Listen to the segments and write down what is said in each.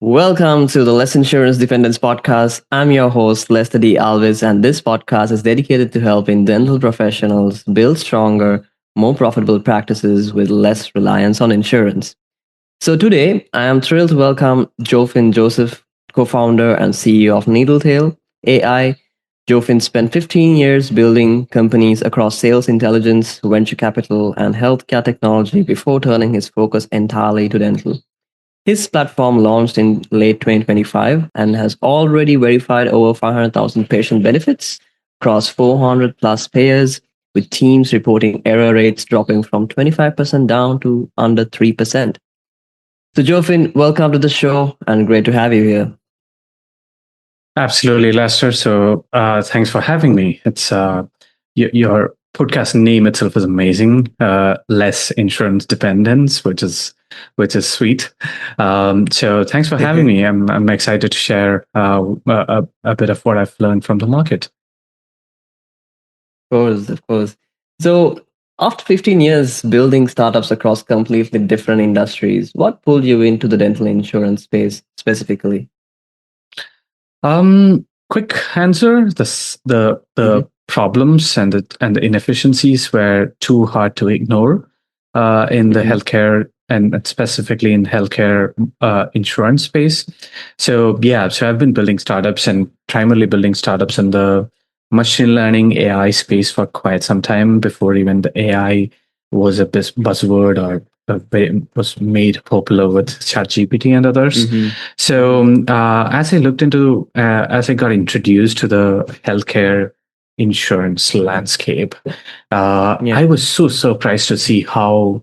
Welcome to the Less Insurance Dependence Podcast. I'm your host, Lester De Alwis, and this podcast is dedicated to helping dental professionals build stronger, more profitable practices with less reliance on insurance. So today, I am thrilled to welcome Jofin Joseph, co-founder and CEO of Needletail AI. Jofin spent 15 years building companies across sales intelligence, venture capital, and healthcare technology before turning his focus entirely to dental. His platform launched in late 2025 and has already verified over 500,000 patient benefits across 400 plus payers, with teams reporting error rates dropping from 25% down to under 3%. So, Jofin, welcome to the show and great to have you here. Absolutely, Lester. So thanks for having me. It's your podcast name itself is amazing. Less insurance dependence, which is sweet. So thanks for having me. I'm excited to share a bit of what I've learned from the market. Of course. So, after 15 years building startups across completely different industries, what pulled you into the dental insurance space specifically? Quick answer: the problems and the inefficiencies were too hard to ignore in the healthcare and specifically in healthcare insurance space. So I've been building startups and primarily building startups in the machine learning AI space for quite some time before even the AI was a buzzword or was made popular with ChatGPT and others. So as I got introduced to the healthcare insurance landscape, I was so surprised to see how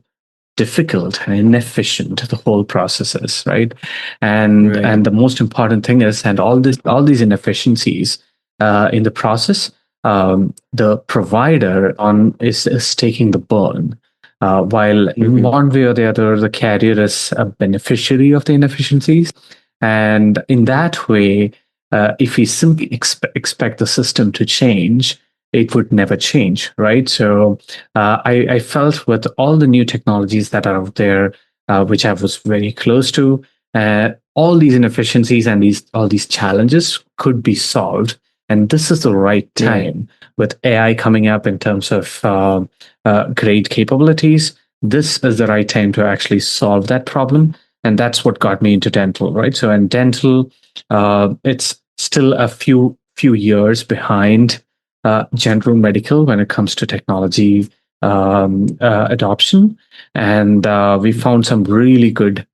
difficult and inefficient the whole process is, right? And the most important thing is, and all these inefficiencies in the process, the provider is taking the burn. While in one way or the other, the carrier is a beneficiary of the inefficiencies. And in that way, if we simply expect the system to change, it would never change, right? So I felt with all the new technologies that are out there, which I was very close to, all these inefficiencies and all these challenges could be solved. And this is the right time with AI coming up in terms of great capabilities. This is the right time to actually solve that problem. And that's what got me into dental, right? So in dental, it's still a few years behind general medical when it comes to technology adoption. And we found some really good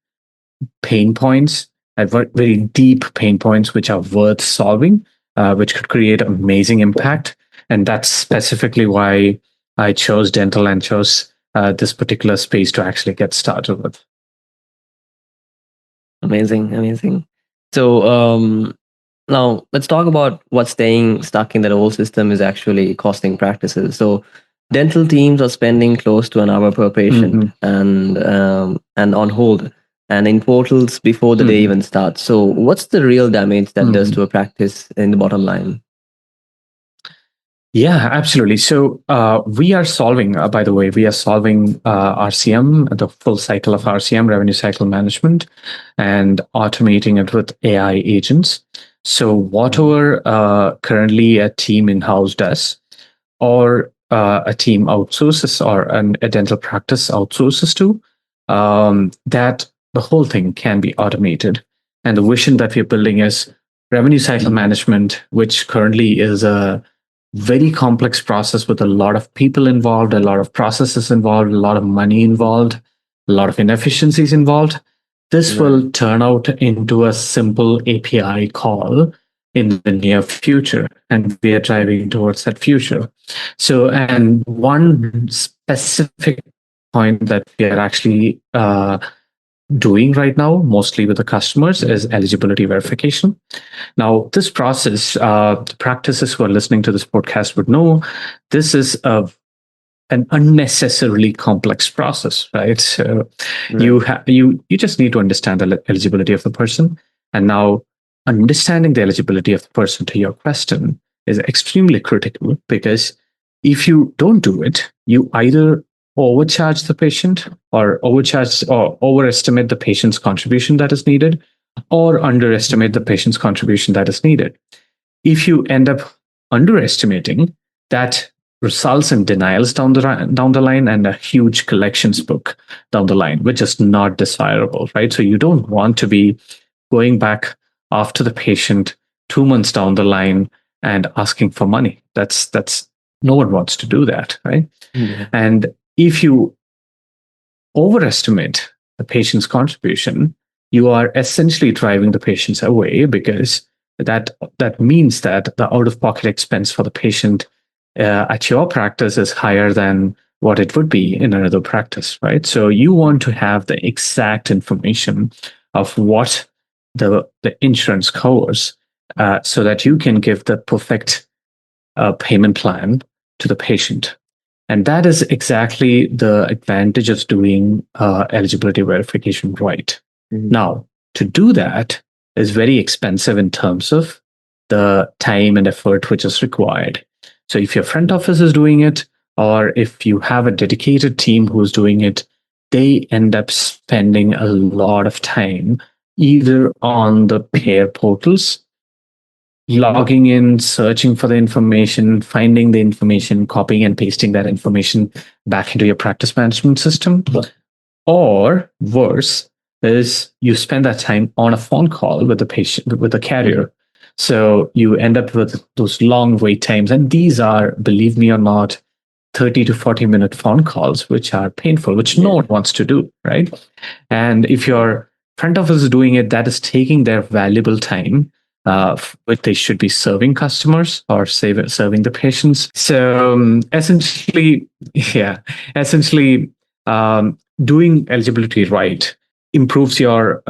pain points, very deep pain points, which are worth solving, which could create amazing impact. And that's specifically why I chose dental and chose this particular space to actually get started with. Amazing. So, now let's talk about what staying stuck in that old system is actually costing practices. So, dental teams are spending close to an hour per patient and on hold and in portals before the day even starts. So, what's the real damage that does to a practice in the bottom line? Yeah, absolutely. So we are solving, by the way, RCM, the full cycle of RCM, revenue cycle management, and automating it with AI agents. So whatever currently a team in-house does, or a team outsources, or a dental practice outsources to, that the whole thing can be automated. And the vision that we're building is revenue cycle management, which currently is a very complex process with a lot of people involved, a lot of processes involved, a lot of money involved, a lot of inefficiencies involved. This will turn out into a simple API call in the near future, and we are driving towards that future. So, and one specific point that we are actually doing right now, mostly with the customers, is eligibility verification. Now, this process, the practices who are listening to this podcast would know, this is an unnecessarily complex process, right? So you just need to understand the eligibility of the person, and now understanding the eligibility of the person to your question is extremely critical, because if you don't do it, you either overcharge the patient or overestimate the patient's contribution that is needed, or underestimate the patient's contribution that is needed. If you end up underestimating, that results in denials down the line and a huge collections book down the line, which is not desirable, right? So you don't want to be going back after the patient 2 months down the line and asking for money. That's no one wants to do that, right? Yeah. And if you overestimate the patient's contribution, you are essentially driving the patients away, because that means that the out-of-pocket expense for the patient at your practice is higher than what it would be in another practice, right? So you want to have the exact information of what the insurance covers, so that you can give the perfect payment plan to the patient. And that is exactly the advantage of doing eligibility verification right. Mhm. Now, to do that is very expensive in terms of the time and effort which is required. So if your front office is doing it, or if you have a dedicated team who's doing it, they end up spending a lot of time either on the payer portals, logging in, searching for the information, finding the information, copying and pasting that information back into your practice management system. Or worse, is you spend that time on a phone call with the patient, with the carrier. So you end up with those long wait times. And these are, believe me or not, 30 to 40-minute phone calls, which are painful, which no Yeah. one wants to do, right? And if your front office is doing it, that is taking their valuable time, which they should be serving customers or serving the patients. So essentially, yeah, essentially, doing eligibility right improves your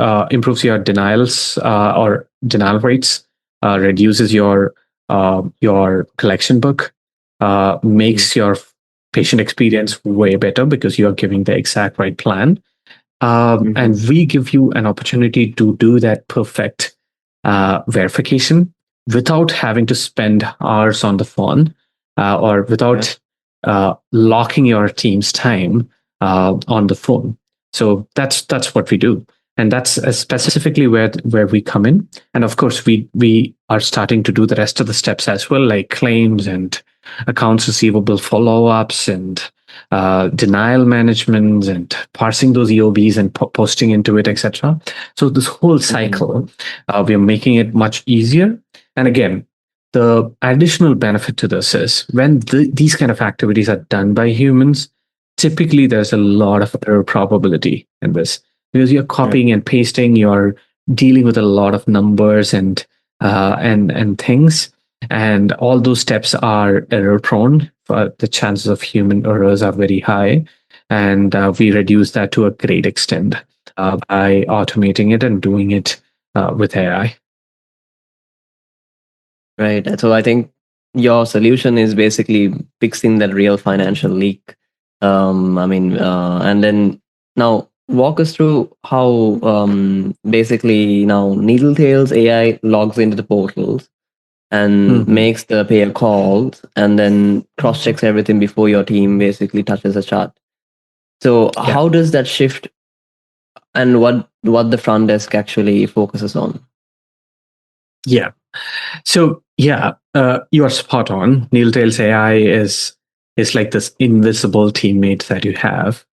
denials or denial rates, reduces your collection book, makes your patient experience way better because you are giving the exact right plan. And Mhm. we give you an opportunity to do that perfect verification without having to spend hours on the phone, or Yeah. without locking your team's time on the phone. So that's what we do, and that's specifically where we come in. And of course, we are starting to do the rest of the steps as well, like claims and accounts receivable follow-ups and denial management and parsing those EOBs and posting into it, etc. So this whole Mhm. cycle, we are making it much easier. And again, the additional benefit to this is when these kind of activities are done by humans, typically there's a lot of error probability in this, because you're Right. copying and pasting, you're dealing with a lot of numbers and things, and all those steps are error prone. The chances of human errors are very high, and we reduce that to a great extent by automating it and doing it with AI. Right. So I think your solution is basically fixing that real financial leak. And then now walk us through how basically now Needletail's AI logs into the portals and Mhm. makes the payer calls and then cross checks everything before your team basically touches a chart. So Yeah, how does that shift, and what the front desk actually focuses on? yeah. So yeah, you are spot on. Needletail's AI is like this invisible teammate that you have.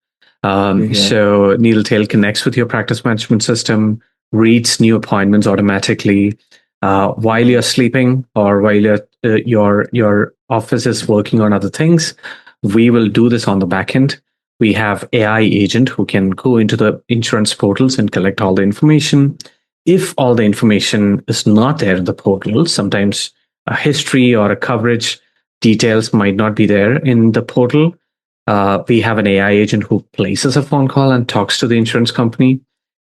Yeah. So Needletail connects with your practice management system, reads new appointments automatically while you're sleeping or while your office is working on other things. We will do this on the back end. We have AI agent who can go into the insurance portals and collect all the information. If all the information is not there in the portal, sometimes a history or a coverage details might not be there in the portal. We have an AI agent who places a phone call and talks to the insurance company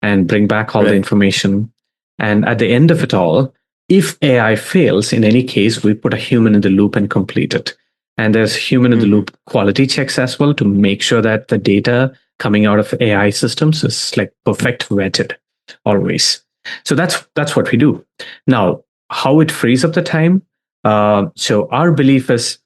and bring back all the Right. information. And at the end of it all, if AI fails, in any case, we put a human in the loop and complete it. And there's human in the Mhm. loop quality checks as well to make sure that the data coming out of AI systems is like perfect vetted always. So that's what we do. Now, how it frees up the time. So our belief is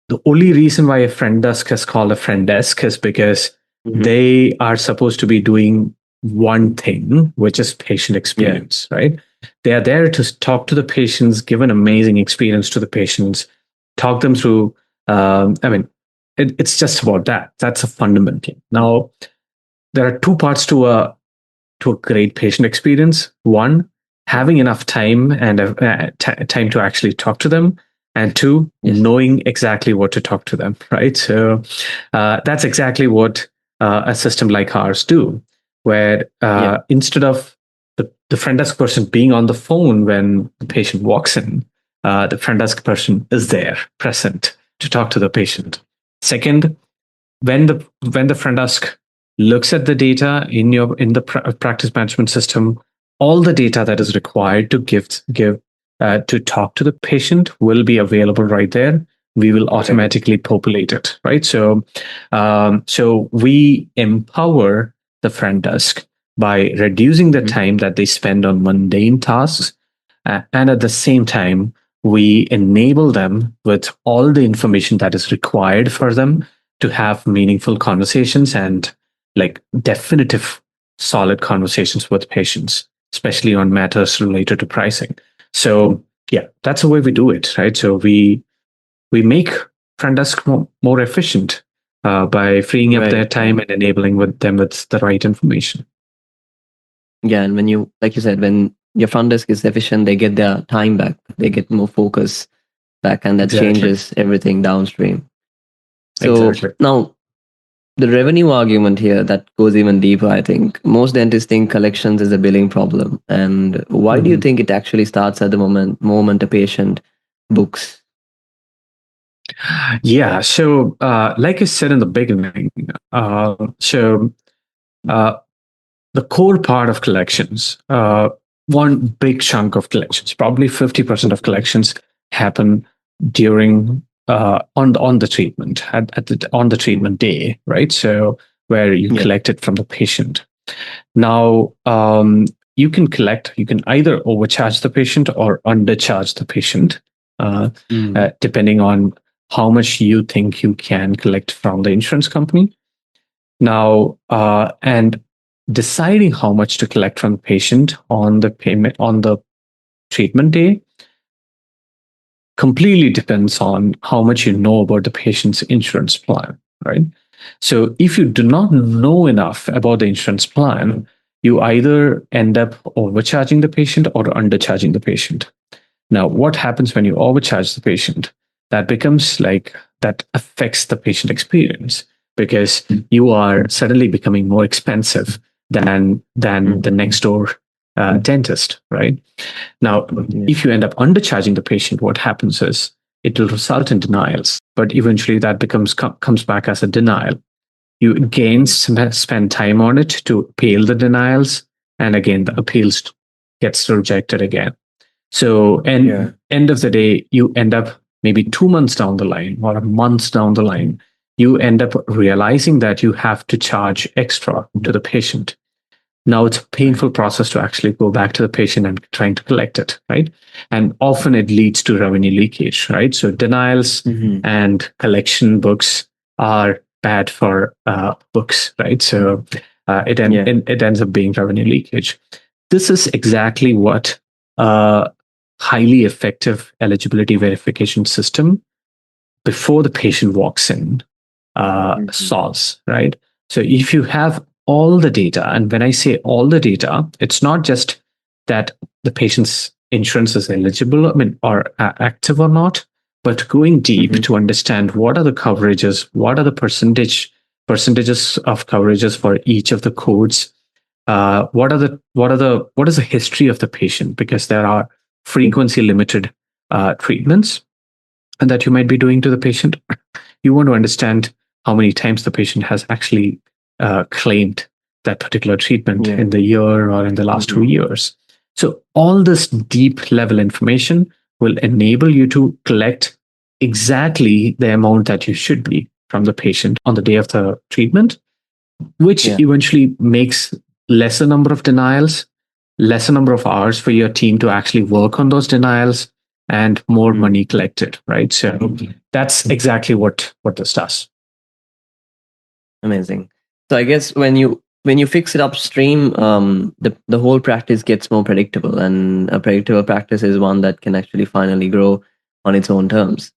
the only reason why a friend desk is called a friend desk is because Mhm. they are supposed to be doing one thing, which is patient experience, right? They are there to talk to the patients, give an amazing experience to the patients, talk them through. It's just about that. That's a fundamental. Now, there are two parts to a great patient experience. One, having enough time and time to actually talk to them, and two, knowing exactly what to talk to them. Right. So that's exactly what a system like ours do, where instead of the front desk person being on the phone when the patient walks in, the front desk person is there, present to talk to the patient. Second, when the front desk looks at the data in the practice management system, all the data that is required to give to talk to the patient will be available right there. We will automatically populate it, right? So we empower the front desk by reducing the time that they spend on mundane tasks, and at the same time, we enable them with all the information that is required for them to have meaningful conversations and like definitive solid conversations with patients, especially on matters related to pricing. So yeah, that's the way we do it, right? So we make front desk more efficient by freeing up their time and enabling them with the right information. Yeah, and when you, like you said, when your front desk is efficient, they get their time back, they get more focus back, and that changes everything downstream. So now, the revenue argument here that goes even deeper, I think. Most dentists think collections is a billing problem. And why do you think it actually starts at the moment a patient books? Yeah. So, like I said in the beginning, the core part of collections, one big chunk of collections, probably 50% of collections happen during on the treatment on the treatment day, right? So where you collect it from the patient. Now, you can either overcharge the patient or undercharge the patient, depending on how much you think you can collect from the insurance company. Now, and deciding how much to collect from the patient on the payment on the treatment day completely depends on how much you know about the patient's insurance plan, right? So if you do not know enough about the insurance plan, you either end up overcharging the patient or undercharging the patient. Now, what happens when you overcharge the patient? That affects the patient experience because you are suddenly becoming more expensive than the next door dentist, right? Now, if you end up undercharging the patient, what happens is it will result in denials, but eventually that comes back as a denial. You again spend time on it to appeal the denials, and again the appeals gets rejected again. So, end of the day, you end up maybe 2 months down the line or a month down the line, you end up realizing that you have to charge extra to the patient. Now it's a painful process to actually go back to the patient and trying to collect it, right? And often it leads to revenue leakage, right? So denials and collection books are bad for books, right? So it ends up being revenue leakage. This is exactly what a highly effective eligibility verification system before the patient walks in solves, right? So if you have all the data, and when I say all the data, it's not just that the patient's insurance is eligible, or active or not, but going deep to understand what are the coverages, what are the percentages of coverages for each of the codes, what is the history of the patient, because there are frequency limited treatments and that you might be doing to the patient. You want to understand how many times the patient has actually claimed that particular treatment in the year or in the last 2 years. So all this deep level information will enable you to collect exactly the amount that you should be from the patient on the day of the treatment, which eventually makes lesser number of denials, lesser number of hours for your team to actually work on those denials, and more money collected, right? So that's exactly what this does. Amazing. So I guess when you when you fix it upstream, the whole practice gets more predictable, and a predictable practice is one that can actually finally grow on its own terms.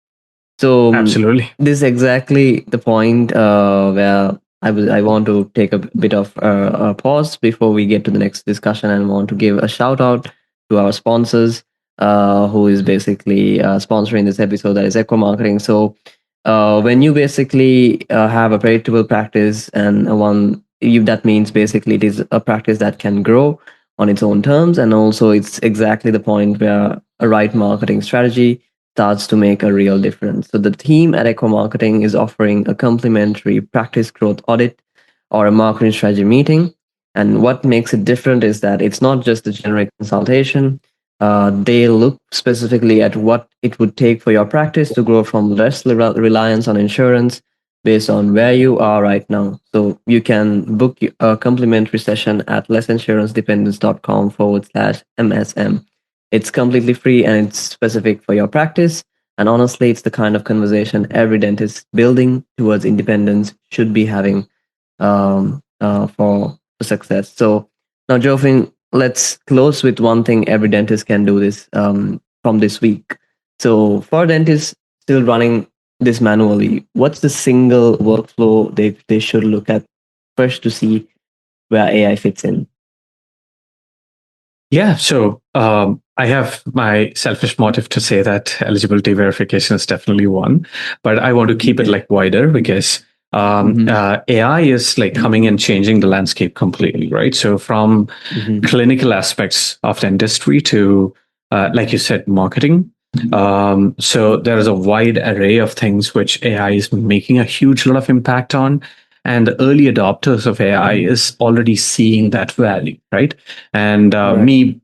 So Absolutely. this is exactly the point where I want to take a bit of a pause before we get to the next discussion, and want to give a shout out to our sponsors, who is basically sponsoring this episode, that is Echo Marketing. So when you basically have a predictable practice, and that means basically it is a practice that can grow on its own terms, and also it's exactly the point where a right marketing strategy starts to make a real difference. So the team at Echo Marketing is offering a complimentary practice growth audit or a marketing strategy meeting. And what makes it different is that it's not just a generic consultation. They look specifically at what it would take for your practice to grow from less reliance on insurance based on where you are right now. So you can book a complimentary session at lessinsurancedependence.com/MSM. It's completely free and it's specific for your practice. And honestly, it's the kind of conversation every dentist building towards independence should be having for success. So now, Jofin, let's close with one thing every dentist can do this from this week. So for dentists still running this manually, what's the single workflow they should look at first to see where AI fits in? Yeah, so I have my selfish motive to say that eligibility verification is definitely one, but I want to keep it like wider because AI is like coming and changing the landscape completely, right? So from clinical aspects of dentistry to, like you said, marketing. So there is a wide array of things which AI is making a huge lot of impact on. And the early adopters of AI is already seeing that value, right? And me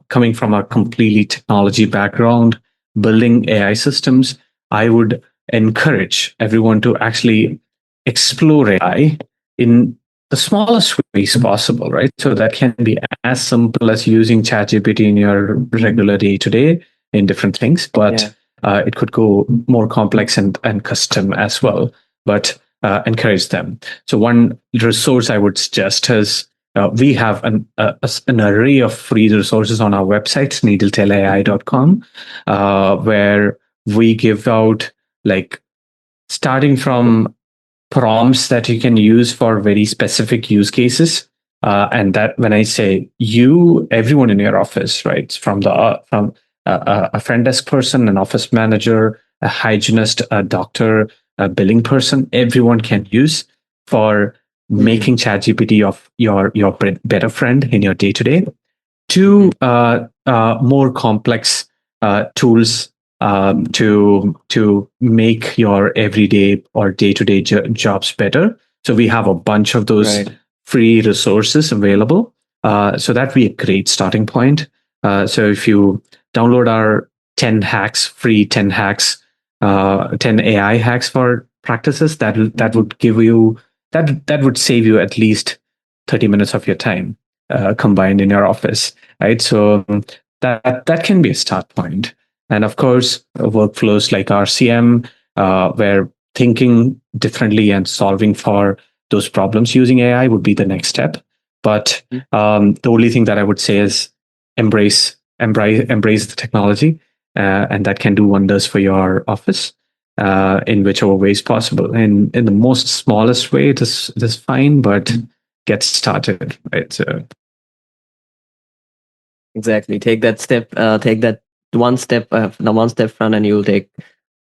coming from a completely technology background, building AI systems, I would encourage everyone to actually explore AI in the smallest ways possible, right? So that can be as simple as using ChatGPT in your regular day to day in different things, but it could go more complex and custom as well. But encourage them. So one resource I would suggest is we have an array of free resources on our website, needletailai.com, where we give out like starting from prompts that you can use for very specific use cases. And that when I say you, everyone in your office, right, from a front desk person, an office manager, a hygienist, a doctor, a billing person, everyone can use for making ChatGPT of your better friend in your day to day. Two more complex tools to make your everyday or day to day jobs better. So we have a bunch of those free resources available. So that would be a great starting point. So if you download our 10 hacks, free 10 hacks, 10 AI hacks for practices, that would give you that would save you at least 30 minutes of your time combined in your office, right? So that can be a start point. And of course, workflows like RCM, where thinking differently and solving for those problems using AI would be the next step. But the only thing that I would say is embrace the technology, and that can do wonders for your office in whichever ways possible. And in the most smallest way, it is fine, but get started, right? So Exactly. Take that step. Take that one step front, and you'll take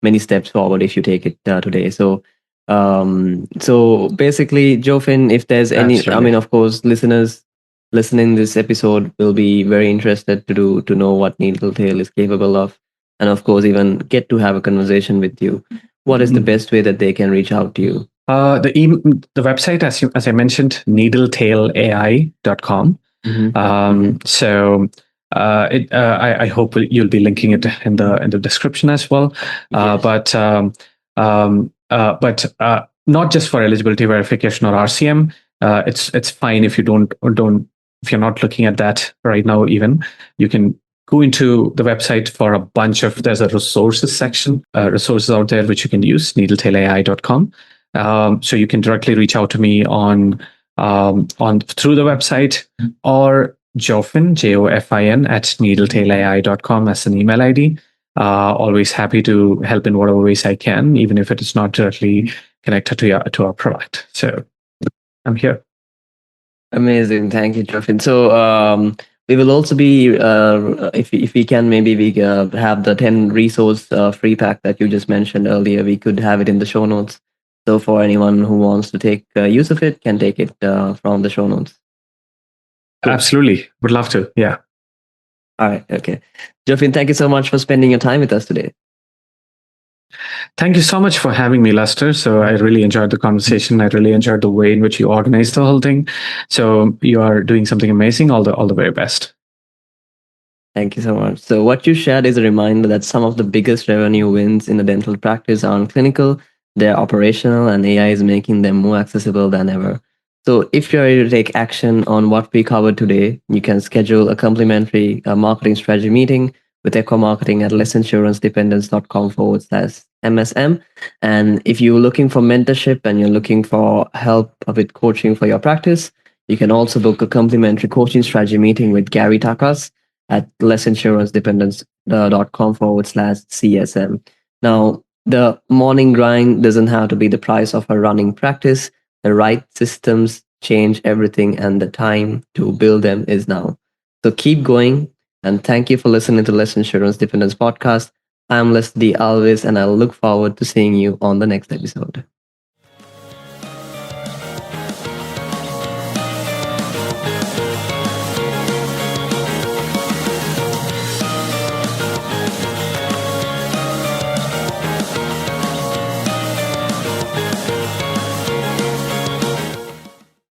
many steps forward if you take it today. So basically, Jofin, if there's any, I absolutely. mean, of course, listeners listening this episode will be very interested to know what Needletail is capable of, and of course, even get to have a conversation with you. What is the best way that they can reach out to you? The website, as I mentioned, needletailai.com. So I hope you'll be linking it in the description as well. But not just for eligibility verification or RCM. It's fine if you don't if you're not looking at that right now. Even you can go into the website for a bunch of. There's a resources section, resources out there which you can use. needletailai.com. So you can directly reach out to me on on through the website, or Jofin, Jofin, at needletailai.com as an email ID. Always happy to help in whatever ways I can, even if it is not directly connected to our product. So I'm here. Amazing. Thank you, Jofin. So we will also be, if we can, maybe we have the 10 resource free pack that you just mentioned earlier. We could have it in the show notes. So for anyone who wants to take use of it, can take it from the show notes. Cool. Absolutely. Would love to. Yeah. All right. Okay. Jofin, thank you so much for spending your time with us today. Thank you so much for having me, Lester. So I really enjoyed the conversation. I really enjoyed the way in which you organized the whole thing. So you are doing something amazing. All the very best. Thank you so much. So what you shared is a reminder that some of the biggest revenue wins in the dental practice aren't clinical, they're operational, and AI is making them more accessible than ever. So if you're ready to take action on what we covered today, you can schedule a complimentary marketing strategy meeting with Echo Marketing at lessinsurancependence.com/MSM. And if you're looking for mentorship and you're looking for help with coaching for your practice, you can also book a complimentary coaching strategy meeting with Gary Takas at lessinsurancependence.com/CSM. Now, the morning grind doesn't have to be the price of a running practice. The right systems change everything, and the time to build them is now. So keep going, and thank you for listening to Less Insurance Dependence Podcast. I'm Lester De Alwis, and I look forward to seeing you on the next episode.